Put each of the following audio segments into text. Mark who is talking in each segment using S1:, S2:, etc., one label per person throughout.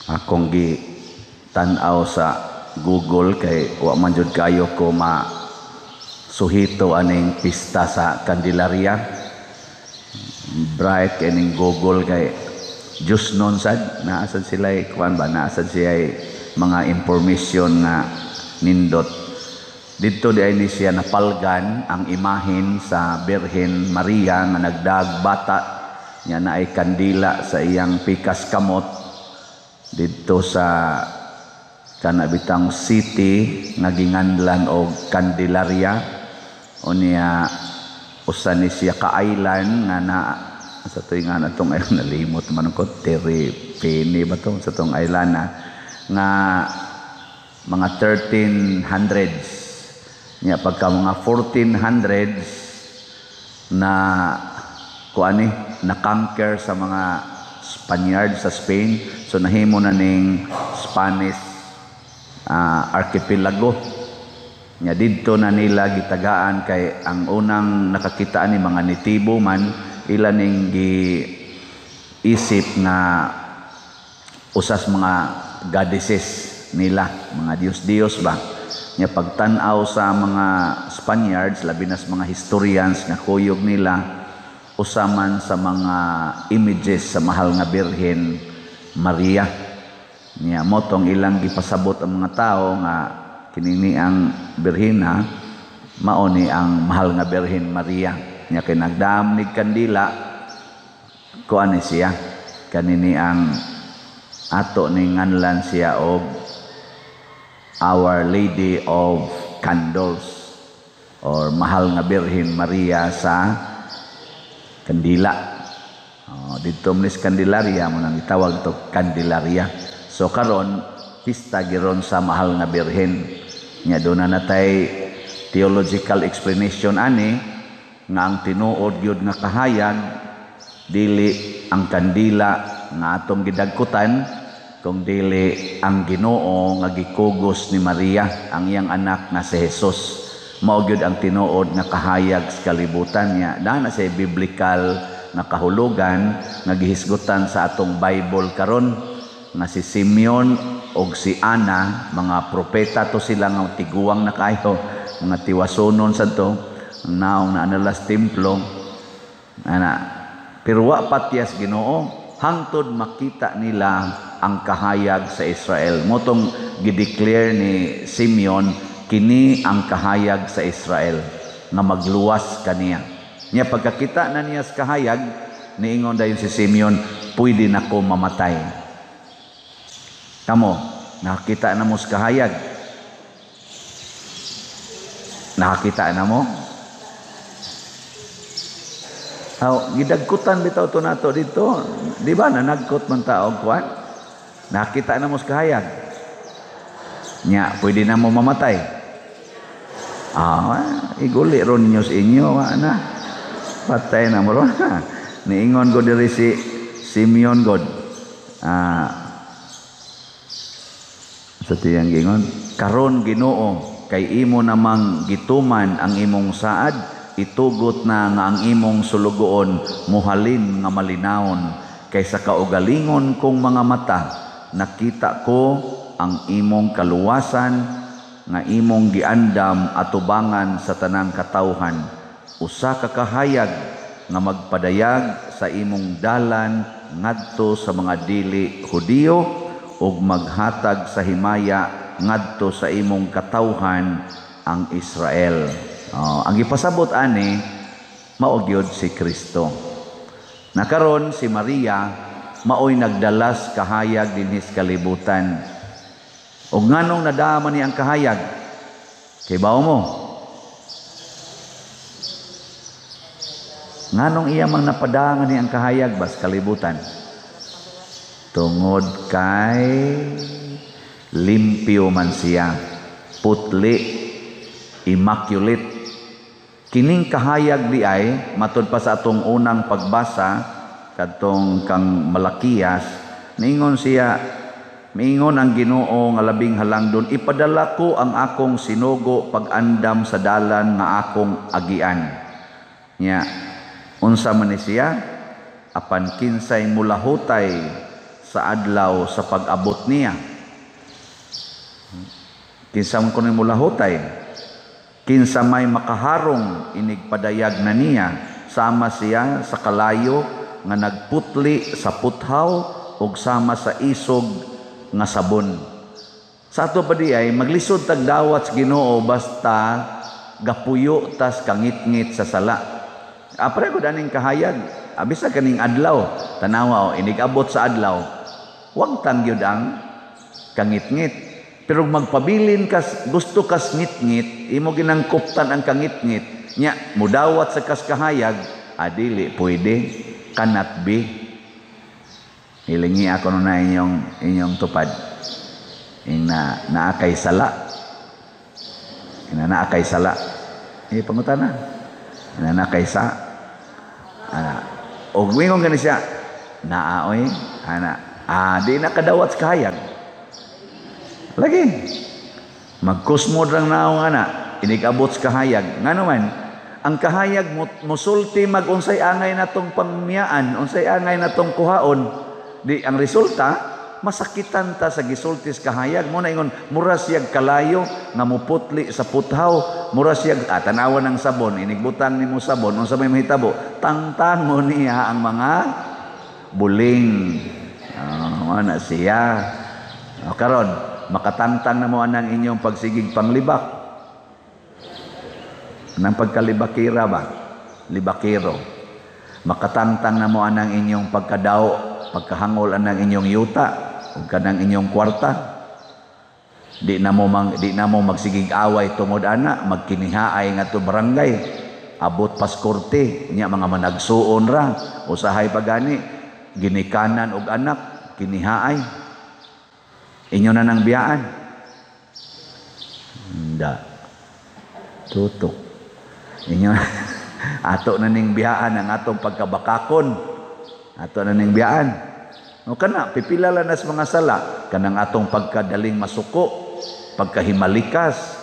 S1: akong gi tan-aw sa Google kay wa man jud kayo ko suhito aning pista sa Candelaria. Bright kaning Google kay Diyos nun sad naasad sila kuan ba naasad siya mga information nga nindot dito di ay ni siya napalgan ang imahen sa Birhen Maria nga nagdag bata niya na ay kandila sa iyang pikas kamot dito sa kanabitang city nga ginganlan og Candelaria unya usa ni siya ka island nga na sa tuig nga natong ay nalimot man ko Terepene ba to sa tong island nga mga 1300s nya pagka mga 1400s na kuani na conquer sa mga Spaniard sa Spain so nahimo na ning Spanish archipelago nya didto na nila gitagaan kay ang unang nakakita ni mga nitibo man ila ning giisip nga usas mga goddesses nila mga Diyos ba nya pagtan-aw sa mga Spaniards labi na sa mga historians nga kuyog nila usaman sa mga images sa mahal nga Birhen Maria niya motong ilang gipasabot ang mga tao nga kinini ang Birhena mao ni ang mahal nga Birhen Maria nya kay nagdamnig kandila kuan siya kanini ang ato ni nganlan siya og Our Lady of Candles or mahal nga Birhen Maria sa kandila dito sa Candelaria mo nang itawag to Candelaria so karon pista giron sa mahal nga Birhen nya do na natay theological explanation ani nga ang tinuod gyud nga kahayag dili ang kandila nga atong gidagkutan kung dili ang Ginoo nga gikugos ni Maria ang iyang anak nga si Jesus mao gyud ang tinuod nga kahayag sa kalibutan niya na sa biblical nga kahulugan nga gihisgutan sa atong Bible karon nga si Simeon og si Ana mga propeta to sila nga tiguang na kayo mga tiwasonon sadto naong naanalas templo ana pero wa patyas Ginoo hangtod makita nila ang kahayag sa Israel motong gideclare ni Simeon kini ang kahayag sa Israel nga magluwas kaniya nya pagkakita na niya sa kahayag niingon dayon si Simeon pwede na ko mamatay kamo nakakita na mo sa kahayag nakakita na mo gidagkutan bitaw to nato dito di ba nanagkot man tao kuan nakita na mo sa kahayag nya pwede na mo mamatay iguli ron ninyo sa inyo na patay na mo ron niingon ko diri si Simeon God sa tiyang gingon karon Ginoo kay imo namang gituman ang imong saad itugot na nga ang imong sulugoon muhalin nga malinawon kaysa kaugalingon kong mga mata nakita ko ang imong kaluwasan nga imong giandam atubangan sa tanang katawhan usa ka kahayag nga magpadayag sa imong dalan ngadto sa mga dili Hudiyo ug maghatag sa himaya ngadto sa imong katawhan ang Israel. Ang ipasabot ani mao gyud si Kristo. Nakaron si Maria maoy nagdalas kahayag dinhi sa kalibutan. Ug nganong nadama ni ang kahayag? Kay bao mo? Nganong iya mang napadangan ni ang kahayag bas kalibutan? Tungod kay limpyo man siya, putli, immaculate. Kining kahayag di ay matud pa sa atong unang pagbasa kadtong kang Malakias, ningon siya, mingon ang Ginoo nga labing halangdon, ipadala ko ang akong sinugo pag-andam sa dalan nga akong agian. Nya unsa man ni siya? Apan kinsay mulahutay sa adlaw sa pag-abot niya. Kinsa man kuno mulahutay, kinsa may makaharong inigpadayag na niya, sama siya sa kalayo nga nagputli sa puthaw ug sama sa isog nga sabon. Sa ato pa di ay maglisod tag dawat sa Ginoo basta gapuyo tas kangit-ngit sa sala. Apre ko daning kahayag, abisa kaning adlaw, tanawa inigabot sa adlaw. Wag tang gyud ang kangit-ngit. Pero magpabilin kas gusto kas ngit-ngit, imo ginangkuptan ang kangit-ngit, nya mudawat sa kas kahayag, adili pwede cannot be. Hilingi ako na inyong tupad. Naakay sala. Naakay sala. Pangutana. Naakay sa. Og wingon gani siya. Naaoy. Di nakadawat sa kahayag. Lagi. Magkusmod lang naong inigabot sa kahayag. Nga naman, ang kahayag musulti mag-unsay angay natong pangmiyaan, unsay angay natong kuhaon. Di ang resulta, masakitan ta sa gisultis kahayag. Muna ingon, mura siyag kalayo, nga muputli sa puthaw, mura siyag, tanawan ng sabon, inigbutang ni mo sabon, unsa may mahitabo, tangtang mo niya ang mga buling. Mana siya. Karon, makatangtang na mo anang inyong pagsigig panglibak. Nang pagkalibakira ba? Libakiro. Makatangtang na mo anang inyong pagkadao, pagkahangol anang inyong yuta, ug kanang inyong kwarta. Di na mo magsigig away tungod ana, magkinihaay nga to barangay. Abot pas korte, nya mga managsuon ra, usahay pagani, ginikanan og anak, kinihaay. Inyo na nang biyaan. Handa. Tutok. Inyo ato na ning biyaan ang atong pagkabakakon. Ato na ning biyaan. O kana, pipilala na sa mga sala. Kanang atong pagkadaling masuko, pagkahimalikas,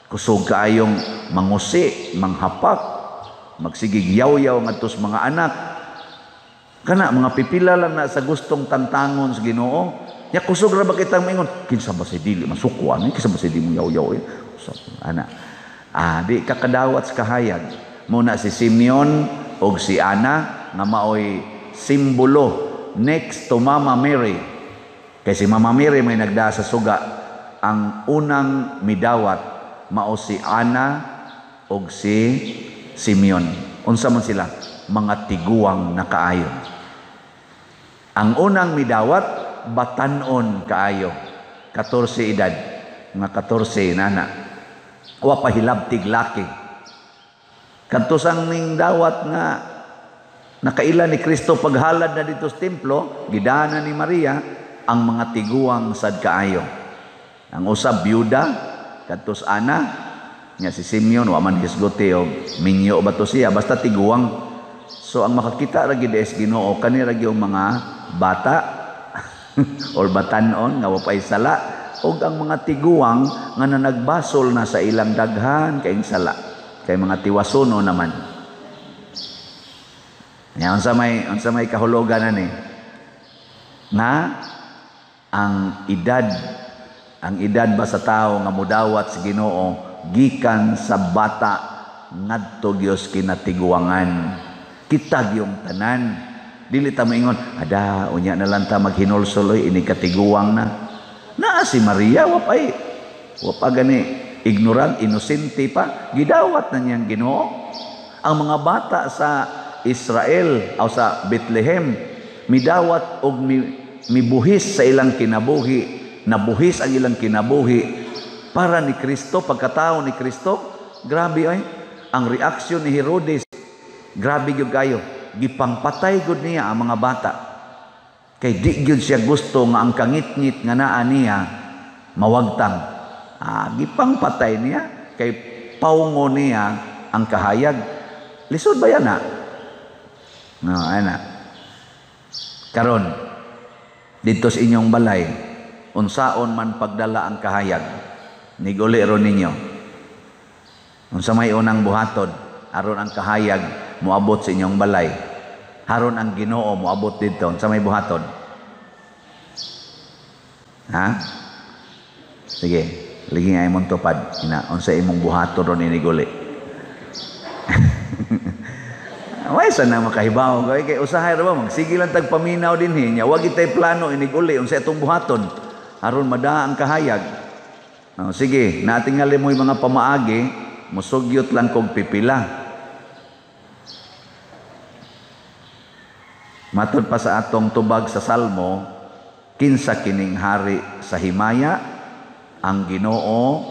S1: kusog kaayong mangusi, manghapak, magsigig yaw-yaw ngadto sa mga anak. Kana, mga pipilala na sa gustong tantangon sa Ginoo. Ya kusog ra ba kitang mingon, kinsa ba si dili masukuan, kinsa ba si dili mo yaw-yaw ana. Di kakadawat sa kahayag. Muna si Simeon og si Ana nga maoy simbolo next to Mama Mary. Kay si Mama Mary may nagdaa sa suga. Ang unang midawat mao si Ana og si Simeon. Unsa man sila? Mga tiguang na kaayo. Ang unang midawat batanon kaayo, 14 edad, mga 14 nana, wa pahilabtig laki. Kantusang ning dawat nga nakaila ni Kristo paghalad na dito sa templo, gidana ni Maria ang mga tiguang sad kaayo. Ang usab byuda, kantus Ana, nya si Simeon wa man hisgote og minyo ba to siya, basta tiguang. So ang makakita ra gid es Ginoo kani ra gyud mga bata or batanon nga wapay sala ug ang mga tiguang nga nagbasol na sa ilang daghan kaing sala kay mga tiwasono naman. Nya unsa may kahulugan ani na ang edad ba sa tao nga mudawat sa Ginoo gikan sa bata ngadto Dios kinatiguangan. Kita gyung tanan. Dili ta moingon, unya na lang ta maghinulsuloy ini katiguang na. Naa si Maria wapay gani ignorant, inosente pa, gidawat na niyang Ginoo. Ang mga bata sa Israel o sa Bethlehem midawat og mibuhis sa ilang kinabuhi, nabuhis ang ilang kinabuhi para ni Kristo, pagkatao ni Kristo. Grabe ay ang reaksyon ni Herodes. Grabe gyud kayo. Gipangpatay gud niya ang mga bata. Kay di gyud siya gusto nga ang kangit-ngit nga naa niya mawagtang. Gipangpatay niya kay paungo niya ang kahayag. Lisod ba yan na? No, ana. Karon dito sa inyong balay, unsaon man pagdala ang kahayag, niguli ron ninyo. Unsa may unang buhaton aron ang kahayag moabot sa inyong balay, haron ang Ginoo moabot dito, unsa may buhaton? Ha? Sige, lagi nga imong tupad. Unsa imong buhaton ron iniguli. Way sana makahibaw kay usahay ra ba magsige lang tag paminaw dinhi nya wag itay plano iniguli unsa itong buhaton aron madaa ang kahayag. Sige, natingali mo yung mga pamaagi, musugyot lang kog pipila. Matod pa sa atong tubag sa Salmo, kinsa kining hari sa himaya, ang Ginoo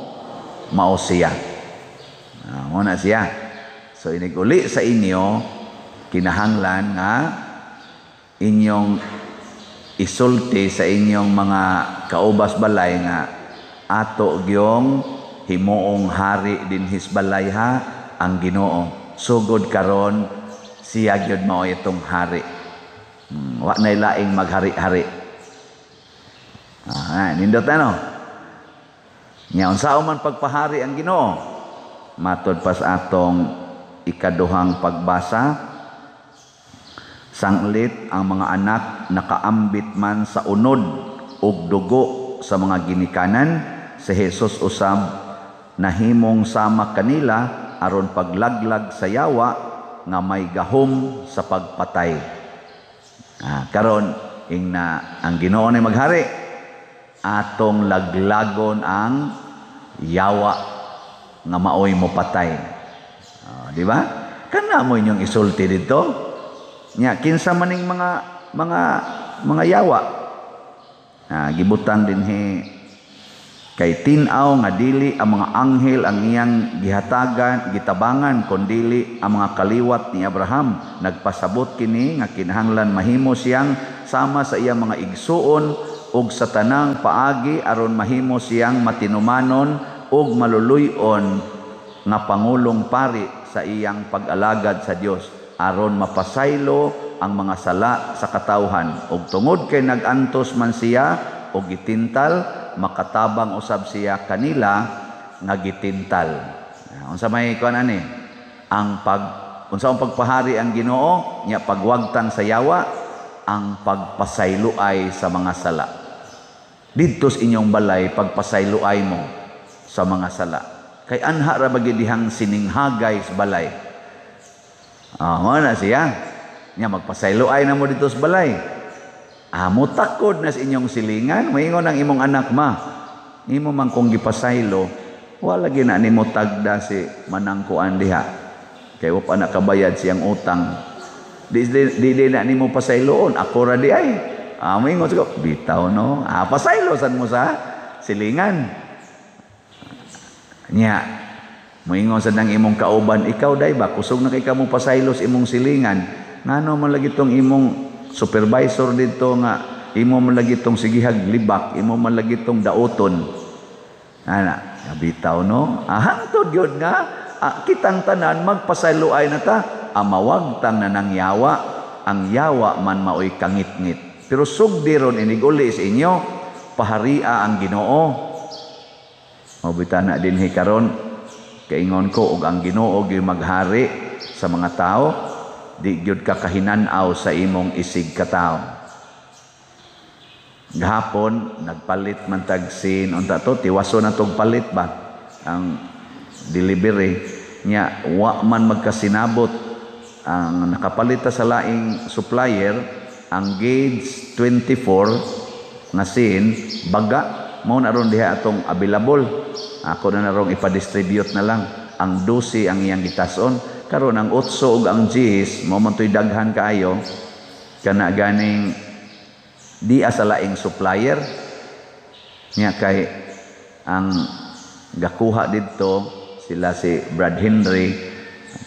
S1: mao siya. Muna siya. So iniguli sa inyo, kinahanglan nga inyong isulti sa inyong mga kaubas balay nga ato gyong himuong hari din his balay ha ang Ginoo. Sugod karon siya gyud mao itong hari. Wa nay laing maghari-hari. Nindot ano? Nya unsa man pagpahari ang Ginoo? Matod pa sa atong ikaduhang pagbasa, sanglit ang mga anak nakaambit man sa unod ug dugo sa mga ginikanan, si Jesus usab nahimong sama kanila aron paglaglag sa yawa nga may gahom sa pagpatay. Karon ingna ang Ginoo ni maghari, atong laglagon ang yawa nga maoy mo patay. Di ba? Kana mo inyong isulti dito. Nya kinsa maning mga yawa. Gibutang dinhi kay tin-aw nga dili ang mga anghel ang iyang gitabangan kundi ang mga kaliwat ni Abraham. Nagpasabot kini nga kinahanglan mahimo siyang sama sa iyang mga igsuon ug sa tanang paagi aron mahimo siyang matinumanon ug maluluy-on nga pangulong pari sa iyang pag-alagad sa Dios aron mapasaylo ang mga sala sa katawhan ug tungod kay nagantos man siya og gitintal makatabang usab siya kanila nga gitintal. Unsa may kuan ani? Unsa ang pagpahari ang Ginoo nya pagwagtang sa yawa ang pagpasayloay sa mga sala. Didto sa inyong balay pagpasayloay mo sa mga sala. Kay anha ra bagi dihang sininghagay sa balay. Mo na siya. Nya magpasayloay na mo dito sa balay. Mutakod na sa inyong silingan, moingon ang imong anak ma. Imo man kung gipasaylo, wala gina nimo tagda si manangkuan diha. Kay wa pa nakabayad siyang utang. Di na nimo pasayloon, ako ra di ay. Moingon ko, bitaw no. Pasaylo san mo sa silingan. Nya moingon sa nang imong kauban, ikaw day ba kusog na kay kamo pasaylo sa imong silingan. Ngano man lagi tong imong supervisor dito nga imo man lagi tong sigihag libak, imo man lagi tong daoton. Bitaw no. Hangtod gyud nga kitang tanan magpasayloay na ta, amawagtang na nang yawa, ang yawa man maoy kangit-ngit. Pero sugdi ron iniguli sa inyo, paharia ang Ginoo. Mabita na dinhi karon kaingon ko og ang Ginoo gyud maghari sa mga tao. Di gyud ka kahinan-aw sa imong isig katao. Gahapon nagpalit man tag sin unta to tiwaso na tog palit ba ang delivery nya wa man magkasinabot ang nakapalit sa laing supplier ang gauge 24 nga sin baga mao na ron diha atong available. Ako na narong ipa-distribute na lang ang 12 ang iyang gitason. Karon ang 8 ug ang 10 mo man toy daghan kaayo kana ganing di asa laing supplier nya kay ang gakuha didto sila si Brad Henry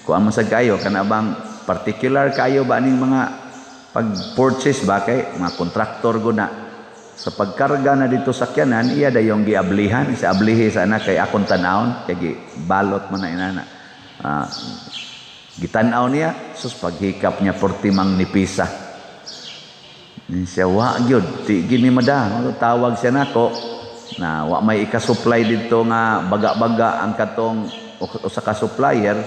S1: kuan man sad kayo kana bang particular kayo ba ning mga pag-purchase ba kay mga kontraktor guna sa pagkarga na dito sa sakyanan iya dayong giablihan sa ablihi sa anak kay akong tan-awon kay balot man na inana. Gitanaw niya, sus paghikap niya 40 mang nipisa. Siya wa gyud, ti gini mada, tawag siya nako na wa may ika-supply dito nga baga-baga ang katong usa ka supplier,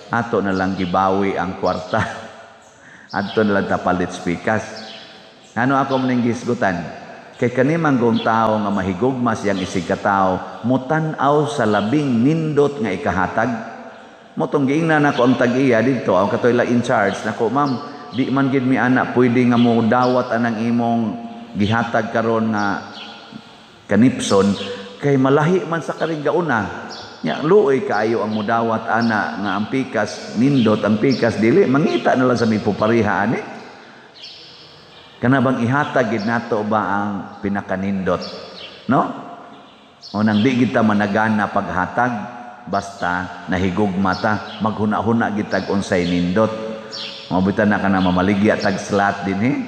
S1: ato na lang gibawi ang kwarta. Ato na lang tapalit spikas. Ano ako maning gisgutan? Kay kanimang gong tao nga mahigugma siyang isig katao, mutan-aw sa labing nindot nga ikahatag. Motong giingnan nako ang tag-iya dito, ang katoy la in charge nako, ma'am, di man gid mi ana pwede nga mo dawat anang imong gihatag karon nga kanipson kay malahi man sa karinggauna. Nya luoy kaayo ang mudawat ana nga ang pikas nindot, ang pikas dili mangita na lang sa mi pupariha ani. Kana bang ihatag gid nato ba ang pinakanindot, no? O nang di kita managana paghatag basta nahigugma ta, maghuna-huna gid tag unsay nindot. Mabutan na kana mamaligya tag slot dinhi.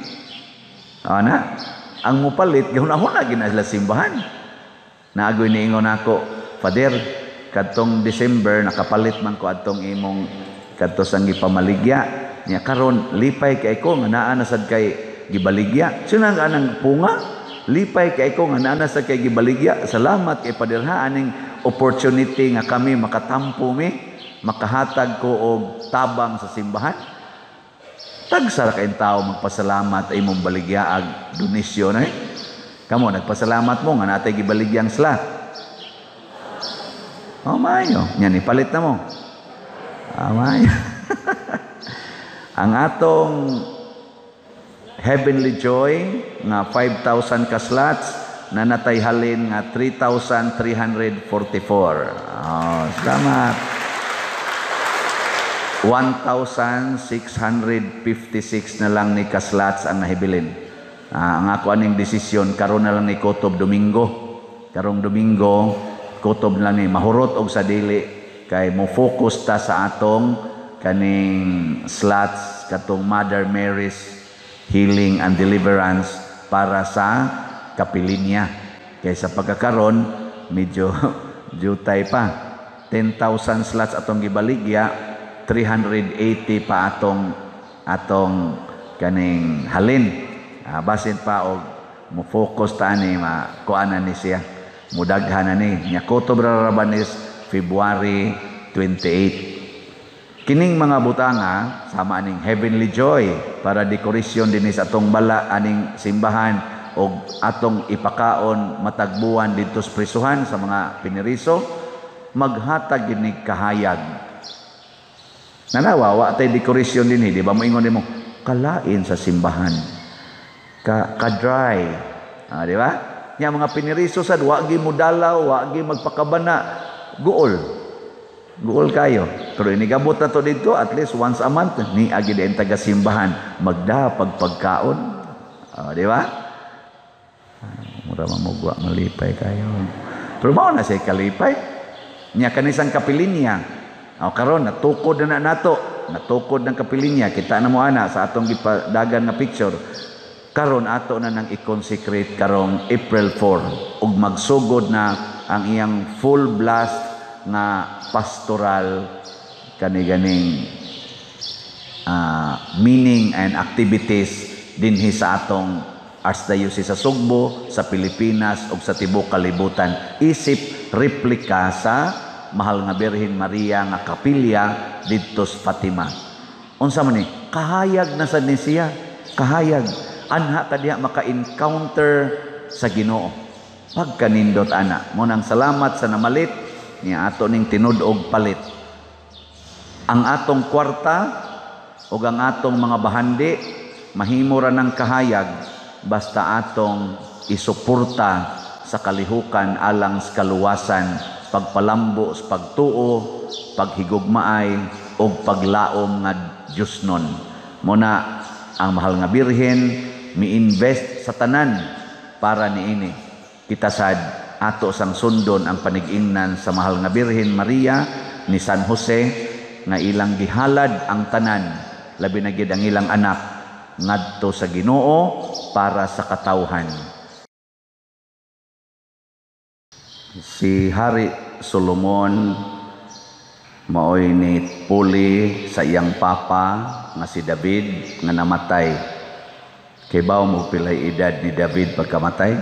S1: Ana, ang mupalit gihuna-huna gid na sila simbahan. Naagoy niingon nako, Father, kadtong December nakapalit man ko adtong imong kadto sang gipamaligya. Nya karon lipay kay ko nga naa na sad kay gibaligya. Sinang anang punga, lipay kay ko nga naa sa kay gibaligya. Salamat kay padirhaan ning opportunity nga kami makatampo mi, makahatag ko og tabang sa simbahan. Tagsara kay tao magpasalamat ay imong baligyaag donasyon ay. Kamo nagpasalamat mo nga natay gibaligyang slot. Oh mayo, nya ni palit na mo. Mayo. Ang atong Heavenly Joy nga 5,000 ka slots na natayhalin nga 3,344. Salamat. 1,656 na lang ni ka slots ang nahibilin. Ang ako aning desisyon karon na lang ni kutob Domingo. Karong Domingo kutob na lang ni mahurot og sa dili kay mo focus ta sa atong kaning slots katong Mother Mary's Healing and Deliverance para sa Kapilinya. Kaysa pagkakaron medyo jutay pa. 10,000 slots atong gibaligya, 380 pa atong kaning halin. Basin pa og mo focus ta ni kuanan ni siya. Mudaghan na ni. Nya kutob ra rabanis February 28. Kining mga butanga sama aning Heavenly Joy para dekorasyon din sa atong bala aning simbahan o atong ipakaon matagbuan dito sa prisuhan sa mga piniriso, maghatag ginig kahayag. Nanawawa tay dekorasyon din, di ba mo ingon mo kalain sa simbahan. Ka-dry. Di ba? Nya mga piniriso sad wa gi modalaw, wa gi magpakabana, guol. Guol kayo. Pero inigabot na to dito, at least once a month, ni agi din taga-simbahan, magdapag pagkaon. Di ba? Mura mamugwa, malipay kayo. Pero mao na siya kalipay. Niya kanisang Kapilinya. Karon natukod na nato. Natukod ng Kapilinya. Kita na mo ana sa atong gipadagan na picture. Karon ato na nang i-consecrate karong April 4. Ug magsugod na ang iyang full blast na pastoral kani-ganing meaning and activities dinhi sa atong Archdiocese sa Sugbo, sa Pilipinas ug sa tibuok kalibutan. Isip replika sa Mahal nga Birhen Maria nga kapilya didto sa Fatima. Unsa man ni? Kahayag na sad ni siya. Kahayag. Anha ta diha maka-encounter sa Ginoo. Pagkanindot ana. Munang salamat sa namalit niya ato ning tinud-og palit. Ang atong kwarta ug ang atong mga bahandi mahimo ra ng kahayag basta atong isuporta sa kalihukan alang sa kaluwasan, pagpalambo sa pagtuo, paghigugmaay ug paglaom nga Diosnon. Muna ang Mahal nga Birhen mi-invest sa tanan para niini. Kita sad ato sang sundon ang panig-ingnan sa Mahal nga Birhen Maria ni San Jose nga ilang gihalad ang tanan, labi na gid ang ilang anak ngadto sa Ginoo para sa katawhan. Si Hari Solomon maoy ni puli sa iyang papa nga si David nga namatay. Kay bawo mo pilay edad ni David pagkamatay?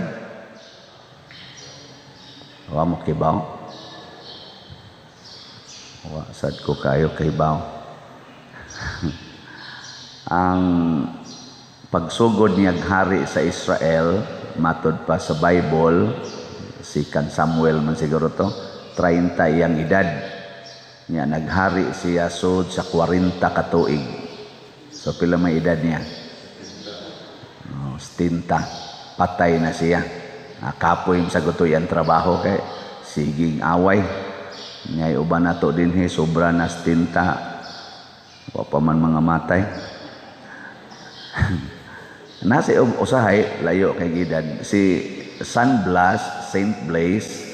S1: Wa mo kibaw? Wa sad ko kayo kibaw. Ang pagsugod niyang hari sa Israel matod pa sa Bible, si kan Samuel man siguro to, 30 iyang edad. Niya naghari siya sud sa 40 ka tuig. So pila may edad niya? 70. Patay na siya. Kapoy sa gutoy ang trabaho kay siging away. Ngay uban nato dinhi sobra na 70. Wa pa man mga matay. Nasa usahay layo kay gidad si San Blas, Saint Blaise,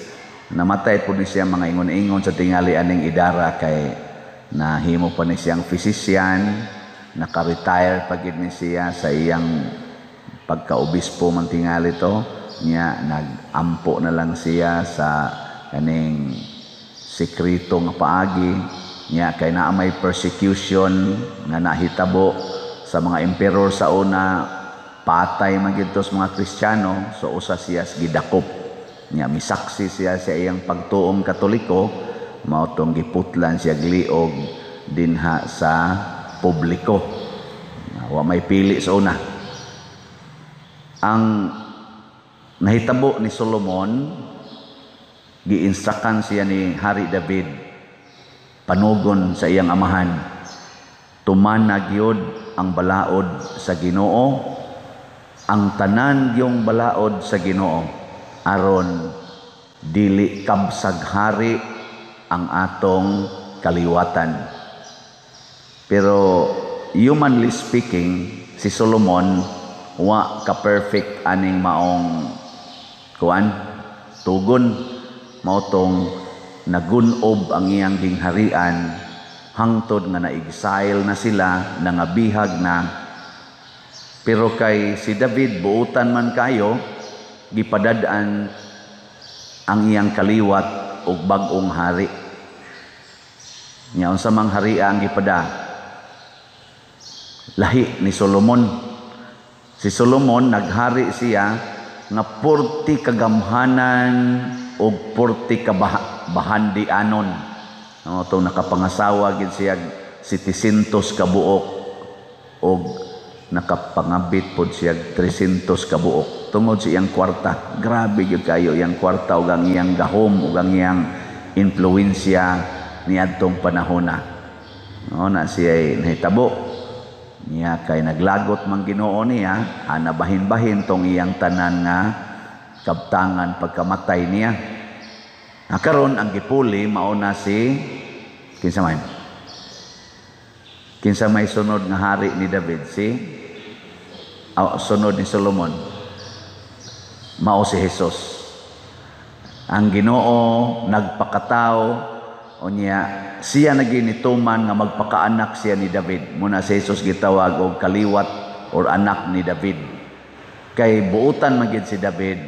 S1: namatay po ni siya mga ingon-ingon sa tingali aning idara kay nahimo pa ni siyang physician, naka-retire pa gid ni siya sa iyang pagka-obispo man tingali to, niya nag-ampo na lang siya sa kaning sekreto nga paagi niya kay naa may persecution nga nahitabo sa mga emperor sa una, patay man gid sa mga Kristiyano, so usa siya gidakop. Nya misaksi siya sa iyang pagtuong Katoliko, mao tong giputlan siya gliog dinha sa publiko. Wa may pili sa una. Ang nahitabo ni Solomon, giinstrakan siya ni Hari David panugon sa iyang amahan, tumanag yod ang balaod sa Ginoo, ang tanan yung balaod sa Ginoo, aron dili kabsag hari ang atong kaliwatan. Pero humanly speaking, si Solomon wa ka perfect aning maong tugon, mao tong nagunob ang iyang gingharian hangtod nga na-exile na sila, nangabihag na. Pero kay si David buutan man kayo, gipadad-an ang iyang kaliwat og bag-ong hari. Nya unsa mang hari ang gipada? Lahi ni Solomon. Si Solomon naghari siya nga 40 kagamhanan og 40 kabahandianon. No, tong nakapangasawa gid siya 700 ka buok og nakapangabit pod siya 300 ka buok. Tungod sa iyang kwarta, grabe gyud kayo iyang kwarta ug ang iyang gahom ug ang iyang influensya niadtong panahon na. No, na siya nahitabo niya kay naglagot man Ginoo niya, nabahin-bahin tong iyang tanan nga kabtangan pagkamatay niya. Karon ang gipuli mao na si kinsa man? Kinsa may sunod nga hari ni David? Sunod ni Solomon. Mao si Jesus. Ang Ginoo nagpakatao unya siya naginituman nga magpakaanak siya ni David. Muna si Jesus gitawag og kaliwat or anak ni David. Kay buutan magid si David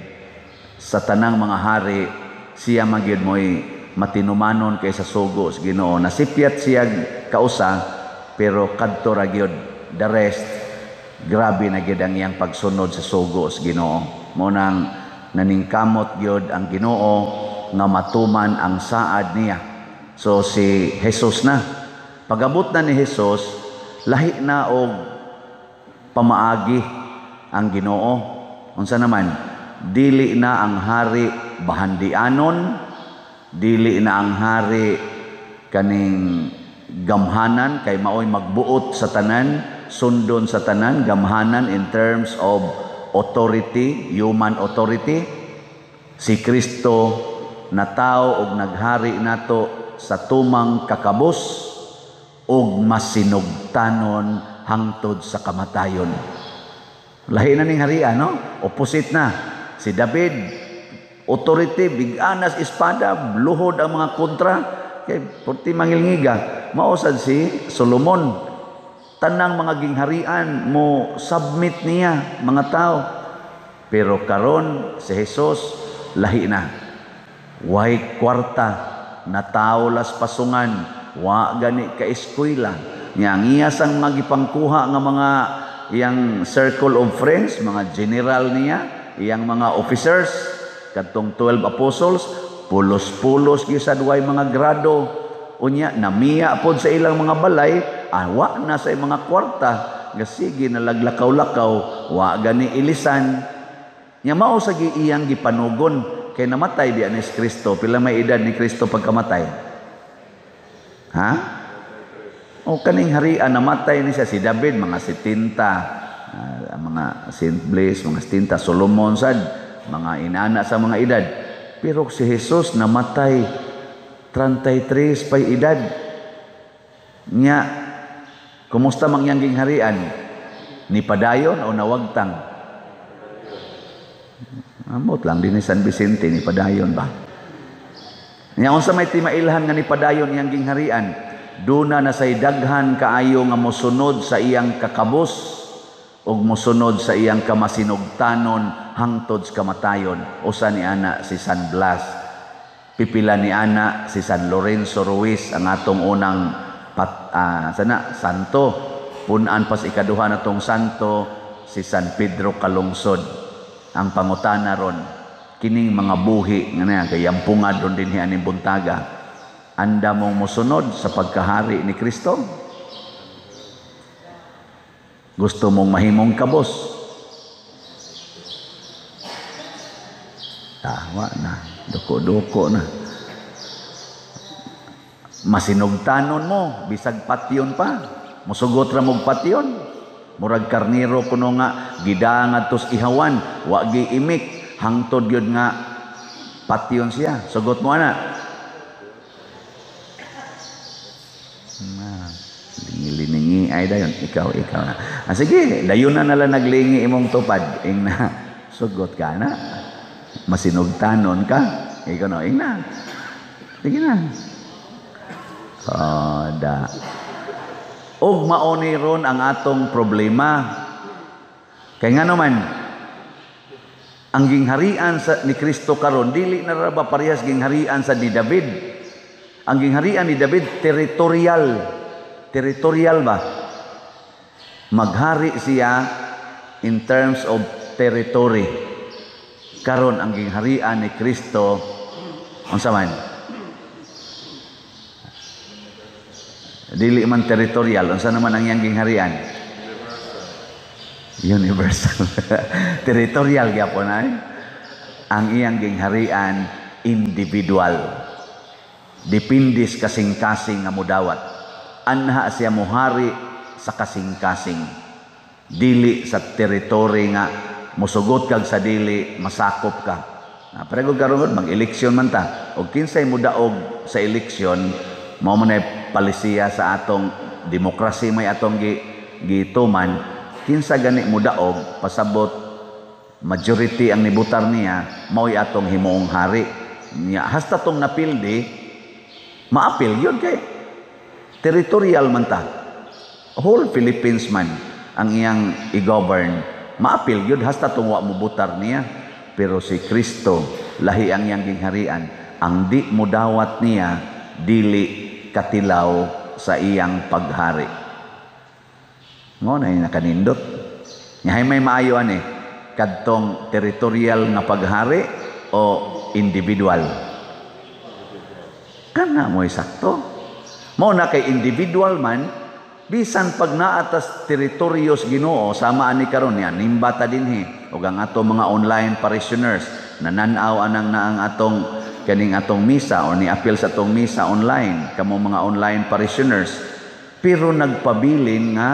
S1: sa tanang mga hari, siya magyud mo'y matinumanon kaysa sugo sa Ginoo. Nasipyat siya kausa, pero kadto ra gyud. The rest, grabe na gyud ang iyang pagsunod sa sugo sa Ginoo. Munang naningkamot gyud ang Ginoo nga matuman ang saad niya. So si Jesus na. Pagabot na ni Jesus, lahi na og pamaagi ang Ginoo. Unsa naman? Dili na ang hari bahandianon, dili na ang hari kaning gamhanan kay maoy magbuot sa tanan, sundon sa tanan, gamhanan in terms of authority, human authority. Si Kristo na tao og naghari nato sa tumang kakabus og masinugtanon hangtod sa kamatayon. Lahi na ning harian, no? Opposite na. Si David, authority, biganas, espada, luhod ang mga kontra, kay porti mangilngiga. Mausad si Solomon, tanang mga gingharian mo submit niya, mga tao. Pero karon si Jesus, lahi na. Way kwarta, na tao las pasungan, wa gani ka eskwela. Nga ngiyasang magipangkuha nga mga iyang circle of friends, mga general niya, iyang mga officers, kadtong 12 apostles, pulos-pulos gisad way mga grado. Unya namiya pod sa ilang mga balay, wa na sa mga kwarta, nga sige nalaglakaw-lakaw, wa gani ilisan. Nya mao sa iyang gipanugon kay namatay di ni Kristo. Pila may edad ni Kristo pagkamatay? Ha? O kaning harian namatay ni siya si David mga 70, mga Saint Blaise, mga 70, Solomon sad, mga inana sa mga edad. Pero si Jesus namatay 33 pa edad. Nya kumusta mangyang harian? Ni padayon o nawagtang? Amot lang din ni San Vicente ni padayon ba? Nya unsa may timailhan nga ni padayon iyang gingharian? Duna na say daghan kaayo nga mosunod sa iyang kakabus ug mosunod sa iyang kamasinugtanon hangtod sa kamatayon. Usa ni ana si San Blas, pipila ni ana si San Lorenzo Ruiz, ang atong unang santo. Punan pas ikaduha natong santo si San Pedro Calungsod. Ang pangutana ron kining mga buhi nga na kayampungan ron dinhi aning buntaga, anda mong mosunod sa pagkahari ni Kristo? Gusto mong mahimong kabos? Tawa na, duko-duko na. Masinugtanon mo, bisag patyon pa. Musugot ra mog patyon. Murag karniro kuno nga gidangat tos ihawan, wa gi imik, hangtod gyud nga patyon siya. Sugot mo ana. Lingi ay dayon ikaw na. Sige, dayon na nala naglingi imong tupad, ing na sugot ka na. Masinugtanon ka, ikaw no, ing na. Sige na. Da. Og mauni ron ang atong problema. Kay nga naman ang gingharian ni Kristo karon dili na ra ba parehas gingharian sa ni David. Ang gingharian ni David territorial ba? Maghari siya in terms of territory. Karon ang gingharian ni Kristo unsa man? Dili man territorial, unsa naman ang iyang gingharian? Universal. Territorial gyapon ay. Ang iyang gingharian individual. Depende sa kasing-kasing nga modawat. Anha siya mohari sa kasing-kasing. Dili sa territory nga musugot kag sa dili masakop ka. Pero karon mag-eleksyon man ta. Og kinsay mudaog sa eleksyon, mao man palisiya sa atong demokrasi may atong gituman, kinsa gani mudaog pasabot majority ang nibutar niya, mao'y atong himuong hari niya. Hasta tong napildi, maapil yun kay territorial man ta. Whole Philippines man ang iyang i-govern, maapil yun hasta tong wa mubutar niya. Pero si Kristo, lahi ang iyang gingharian, ang di mudawat niya, dili katilaw sa iyang paghari. Ngo na yung nakanindot. Ngayon may maayo ani, kadtong territorial nga paghari o individual? Kana mo sakto. Mo na kay individual man, bisan pag naatas teritoryos Ginoo, sama ani karon niya, nimbata dinhi, o ang ato mga online parishioners, nananaw anang na ang atong kaning atong misa o ni appeal sa atong misa online, kamo mga online parishioners, pero nagpabilin nga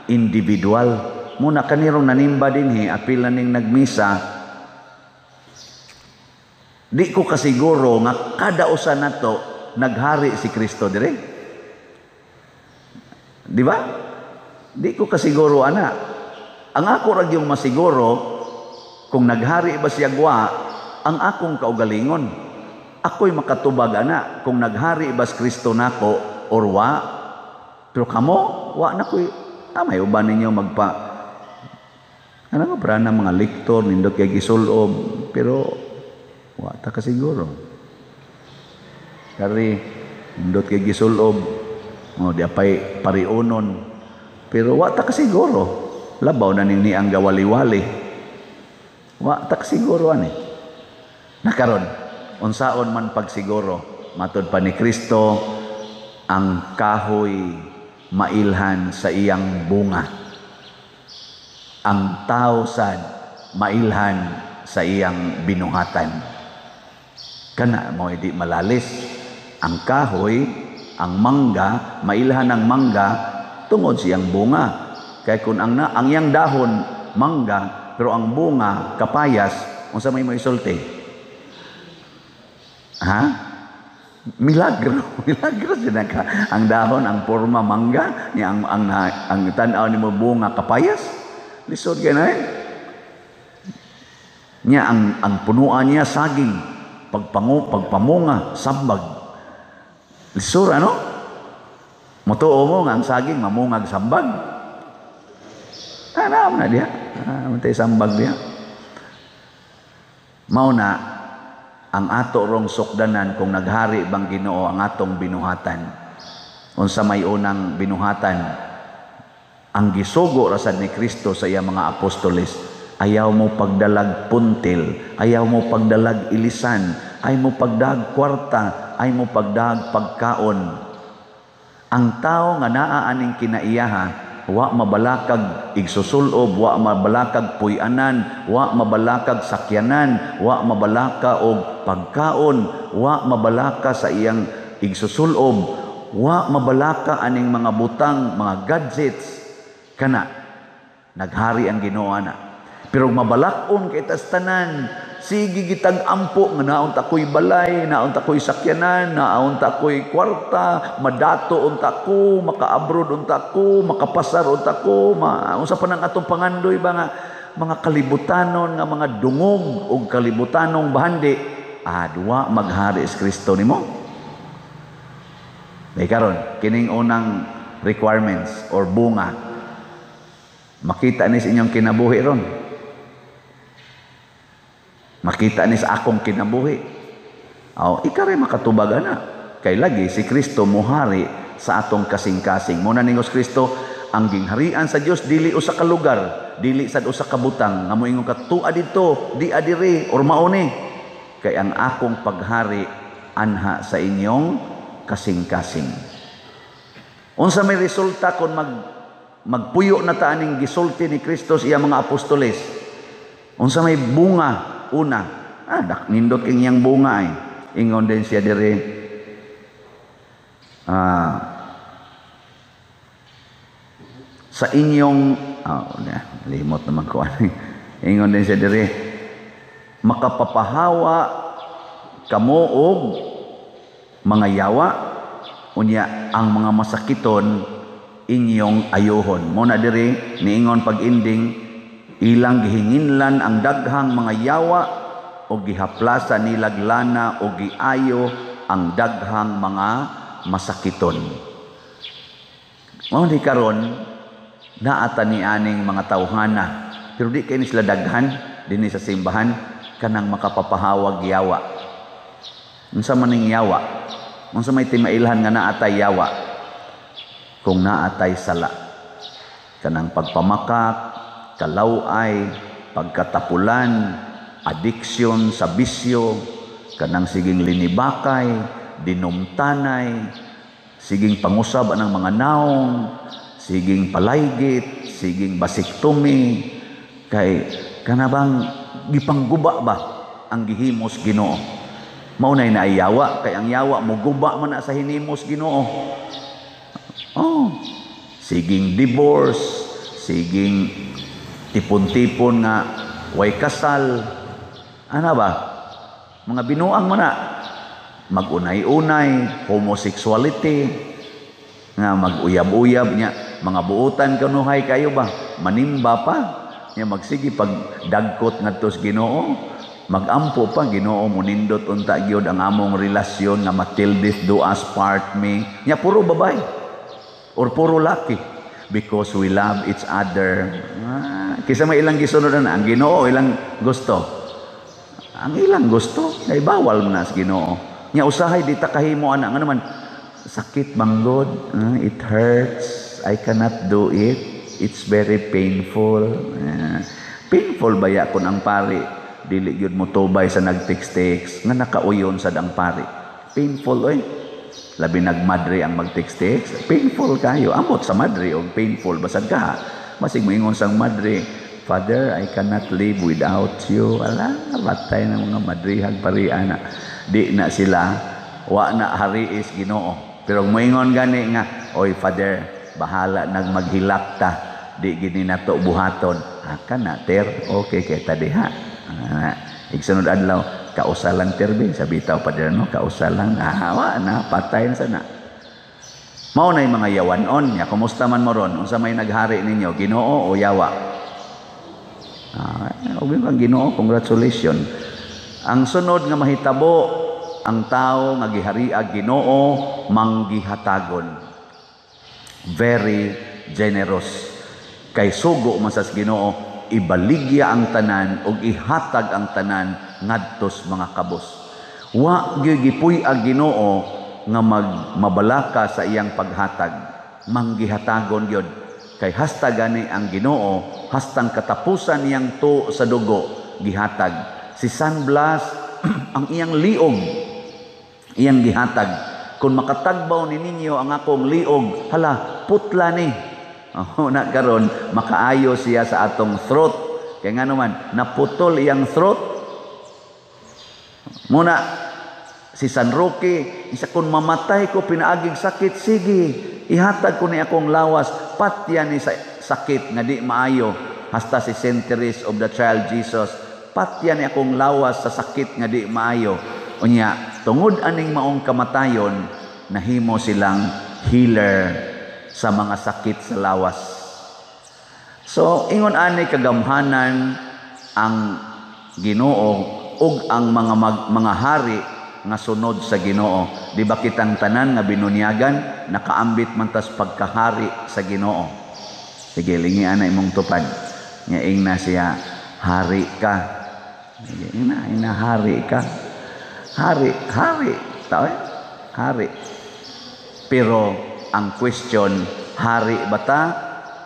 S1: individual. Muna kanirong nanimba dinhi, appeal na ning nagmisa, di ko kasiguro nga kada usa nato naghari si Kristo dire. Di ba? Di ko kasiguro ana. Ang ako ra gyung masiguro kung naghari ba siya gwa, ang akong kaugalingon. Ako'y makatubag ana kung naghari ba si Kristo nako or wa. Pero kamo, wa na ko'y may uban ninyo magpa ano nga para na mga lektor nindot kay gisulob, pero wa ta kasiguro. Kari nindot kay gisulob, di apay pariunon, pero wa ta kasiguro. Labaw na nini ang gawali-wali. Wa ta kasiguro ani. Nakaron unsaon man pagsiguro, matud pa ni Kristo, ang kahoy mailhan sa iyang bunga. Ang tao sad mailhan sa iyang binuhatan. Kana mo di malalis ang kahoy, ang mangga, mailhan ng mangga tungod siyang bunga. Kaya kung ang iyang dahon mangga pero ang bunga kapayas, unsa may mo isulti? Ha? Milagro sila ka. Ang dahon, ang forma mangga, niya ang tanaw ni mo bunga kapayas. Lisod ka na Niya ang punuan niya saging, pagpamunga, sambag. Lisod ano? Mutuo mo nga ang saging mamungag sambag. Tanam na diya. Matay sambag diya. Mao na ang ato rong sukdanan kung naghari bang Ginoo ang atong binuhatan. Unsa may unang binuhatan, ang gisugo rasad ni Kristo sa iya mga apostoles, ayaw mo pagdalag puntil, ayaw mo pagdalag ilisan, ayaw mo pagdag kwarta, ayaw mo pagdag pagkaon. Ang tao nga naa aning kinaiyaha, wa mabalakag igsusulob, wa mabalakag puy-anan, wa mabalakag sakyanan, wa mabalaka og pagkaon, wa mabalaka sa iyang igsusulob, wa mabalaka aning mga butang, mga gadgets. Kana naghari ang Ginoo na. Pero mabalakon kay tas tanan, sige gitag ampo nga naon ta koy balay, naon ta koy sakyanan, naon ta koy kwarta, madato unta ko, maka-abroad unta ko, makapasar unta ko, unsa pa nang atong pangandoy ba nga mga kalibutanon nga mga dungog o kalibutanong bahandi, duwa maghari is Kristo nimo. May karon kining unang requirements or bunga, makita ni sa inyong kinabuhi ron. Makita ni sa akong kinabuhi. Ikare makatubag na. Kay lagi si Kristo muhari sa atong kasing-kasing. Muna ningos Kristo, ang gingharian sa Dios dili usa ka lugar, dili sad usa ka butang. Nga moingon ka tua dito, di adiri or mauni. Kay ang akong paghari anha sa inyong kasing-kasing. Unsa may resulta kung magpuyo na ta aning gisulti ni Kristo sa iya mga apostoles? Unsa may bunga? Una, nindot king yang bunga ay. Ingon din siya dire, sa inyong, limot naman ko. Ingon din siya dire, makapapahawa kamo og mga yawa, unya ang mga masakiton inyong ayuhon. Muna dire, niingon pag-ending, ilang gihinginlan ang daghang mga yawa o gihaplasa nilag lana o giayo ang daghang mga masakiton. Mao di karon naata ni aning mga tawhana, pero di kay ni sila daghan dinhi sa simbahan kanang makapapahawag yawa. Unsa man ning yawa? Unsa may timailhan nga naatay yawa? Kung naatay sala, kanang pagpamakak, kalaway, pagkatapulan, addiction sa bisyo, kanang siging linibakay, dinumtanay, siging pangusab ng mga naong, siging palaygit, siging basiktomi, kay kanabang gipangguba ba ang gihimos Ginoo? Maunay na yawa, kay ang yawa mo guba man na sa hinimos Ginoo. Siging divorce, siging tipon-tipon nga way kasal, ano ba? Mga binuang mo na, mag-unay-unay, homosexuality, nga mag-uyab-uyab niya, mga buutan kanuhay kayo ba? Manimba pa, niya magsige pag dagkot ngadto sa Ginoo, magampo pa Ginoo munindot unta gyud ang among relasyon nga matildis do us part me. Niya puro babae or puro laki. Because we love each other. Kisa may ilang gisunodan, ang Ginoo ilang gusto. Ang ilang gusto, kay bawal mo na sa Ginoo. Nya usahay di ta kahimo ana nga naman sakit manggod, it hurts, I cannot do it. It's very painful. Painful baya kun ang pari dili gyud mo tubay sa nag-text-text nga nakauyon sad ang pari. Painful labi nagmadre ang mag-text-text, painful kayo. Amot sa madre o painful basag ka. Masig moingon sang madre, Father, I cannot live without you. Ala, batay ng mga madrihag pariana. Di na sila, wa na hariis Ginoo. Pero moingon gani nga, oy Father, bahala nang maghilak ta. Di gini na to buhaton. Haka na, ter, okay kay tadiha. Igsunod adlaw, kausalang terbe. Sabi tao Father, no, kausalang. Wa na, patay na sana. Mao na yung mga yawanon niya. Kumusta man mo ron? Unsa may naghari ninyo, Ginoo o yawa? Ubi kang Ginoo, congratulations. Ang sunod nga mahitabo, ang tao nga gihariag Ginoo, manggihatagon. Very generous. Kay sugo masas Ginoo, ibaligya ang tanan o ihatag ang tanan ngadtos mga kabos. Wa gigipuy ag Ginoo nga mabalaka sa iyang paghatag, manggihatagon gyud. Kay hasta gani ang Ginoo, hastang katapusan niyang to sa dugo gihatag. Si San Blas ang iyang liog iyang gihatag. Kung makatagbaw ni ninyo ang akong liog, hala, putla ni. Na karon makaayo siya sa atong throat. Kaya nga naman, naputol iyang throat. Muna si San Roque, isa kung mamatay ko pinaaging sakit, sige, ihatag ko ni akong lawas, patya ni sa sakit nga di maayo. Hasta si Saint Therese of the Child Jesus, patya ni akong lawas sa sakit nga di maayo. Unya, tungod aning maong kamatayon, nahimo silang healer sa mga sakit sa lawas. So, ingon ani kagamhanan ang Ginoo ug ang mga hari nga sunod sa Ginoo. Di ba kitang tanan nga binunyagan, nakaambit man tas pagkahari sa Ginoo. Sige, lingi ana imong tupad. Ngaing na siya, hari ka. Sige, ina hari ka. Hari. Tao eh? Hari. Pero, ang question, hari ba ta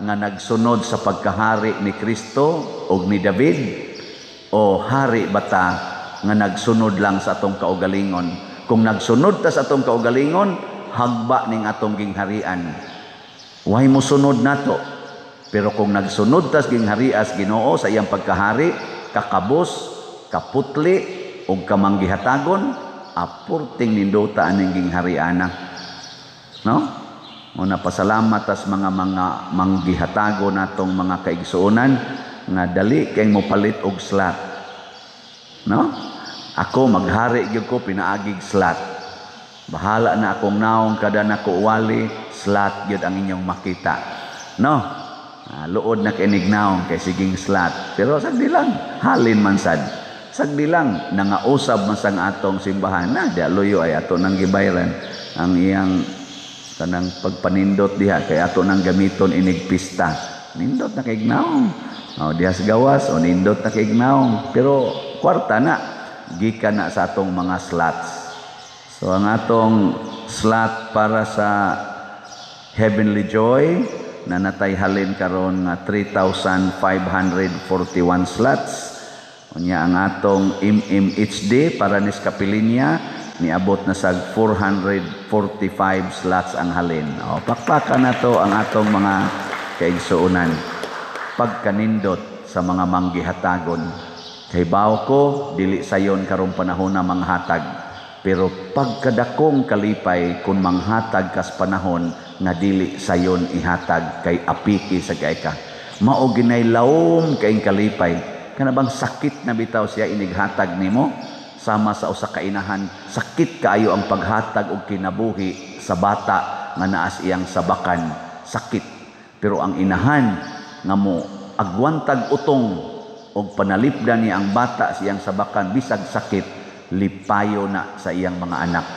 S1: nga nagsunod sa pagkahari ni Kristo o ni David? O hari ba ta nga nagsunod lang sa atong kaugalingon? Kung nagsunod ta sa atong kaugalingon, hagba ning atong gingharian. Why mo sunod nato? Pero kung nagsunod ta sa gingharias Ginoo sa iyang pagkahari, kakabos, kaputli, o kamanggihatagon, apurting nindota aning ginghariana. No? Muna pasalamat tas mga manggihatago natong mga kaigsuonan nga dali kay mo palit og slot. No? Ako maghari gyud ko pinaagig slot. Bahala na akong naong kada nako wali, slot gyud ang inyong makita. No? Luod na kinig naong kay siging slot. Pero sagdi lang, halin man sad. Sagdi lang nangausab man sang atong simbahan na di luyo ay ato nang gibayran ang iyang tanang pagpanindot diha kay ato nang gamiton inig pista. Nindot na kay ignaong. Dihas gawas o nindot na kay ignaong. Pero kwarta na gikan na sa atong mga slots. So ang atong slot para sa Heavenly Joy na natayhalin karon nga 3,541 slots. Unya ang atong MMHD para ni Kapilinya niabot na sa 445 slots ang halin. Pakpakan na to ang atong mga kaigsuonan. Pagkanindot sa mga manggihatagon. Kay bao ko, dili sayon karong panahon na manghatag. Pero pagkadakong kalipay kung manghatag kas panahon nga dili sayon ihatag kay apiki sa kaika. Mao ginay lawom kay kalipay. Kana bang sakit na bitaw siya inighatag nimo? Sama sa usa ka inahan, sakit kaayo ang paghatag og kinabuhi sa bata nga naas iyang sabakan. Sakit. Pero ang inahan nga mo agwantag utong og panalipdan niya ang bata sa iyang sabakan bisag sakit, lipayo na sa iyang mga anak.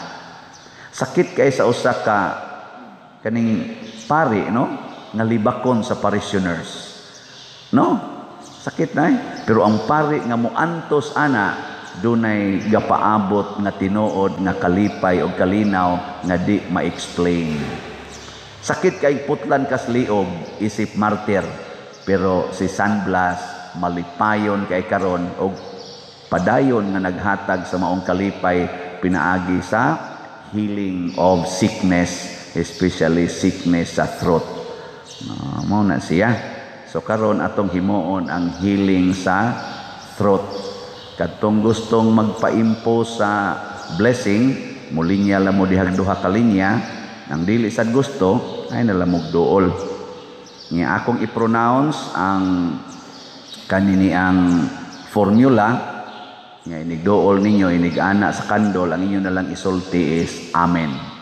S1: Sakit kay sa usa ka kaning pari, no? Nga libakon sa parishioners. No? Sakit na eh. Pero ang pari nga mo antos ana, dunay gapaabot nga tinuod nga kalipay o kalinaw nga di ma-explain. Sakit kay putlan kas liog, isip martir. Pero si San Blas malipayon kay karon og padayon nga naghatag sa maong kalipay pinaagi sa healing of sickness, especially sickness sa throat. Mao na siya. So karon atong himuon ang healing sa throat. Katong gustong magpa-impose sa blessing, mulinya la mo dihag duha ka linya, nang dili sad gusto ay nalamog duol. Nga akong i-pronounce ang kanini ang formula nga inigduol ninyo, inigana sa kandol, ang inyo na lang isulti is Amen.